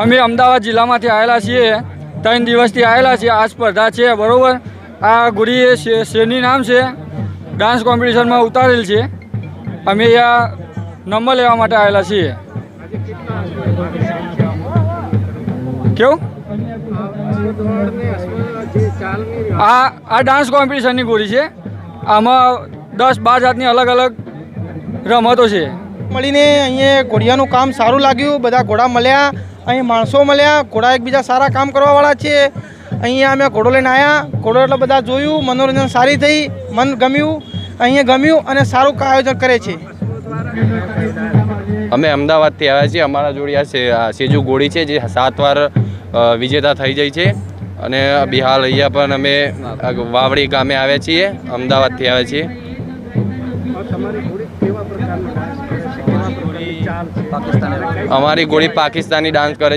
અમે અમદાવાદ જિલ્લામાંથી આવેલા છીએ, 3 દિવસથી આવેલા છીએ. આ સ્પર્ધા છે બરાબર. આ ગુડી એ શેરની નામ છે, ડાન્સ કોમ્પિટિશનમાં ઉતારેલ છે. અમે અહીંયા નંબર લેવા માટે આવેલા છીએ. કેવું આ ડાન્સ કોમ્પિટિશનની ગોળી છે. આમાં 10-12 જાતની અલગ અલગ રમતો છે. મળીને અહીંયા ઘોડિયાનું કામ સારું લાગ્યું. બધા ઘોડા મળ્યા, અહીં માણસો મળ્યા, ઘોડા એકબીજા સારા કામ કરવાવાળા છે. અહીંયા અમે ઘોડો લઈને આવ્યા, ઘોડો એટલે બધા જોયું, મનોરંજન સારી થઈ, મન ગમ્યું, અહીંયા ગમ્યું અને સારું આયોજન કરે છે. અમે અમદાવાદથી આવ્યા છીએ. અમારા જોડે આ સેજુ ઘોડી છે જે 7 વાર વિજેતા થઈ જાય છે. અને બિહાર અહીંયા પણ અમે વાવડી ગામે આવ્યા છીએ, અમદાવાદથી આવ્યા છીએ. અમારી ઘોડી પાકિસ્તાની ડાન્સ કરે છે.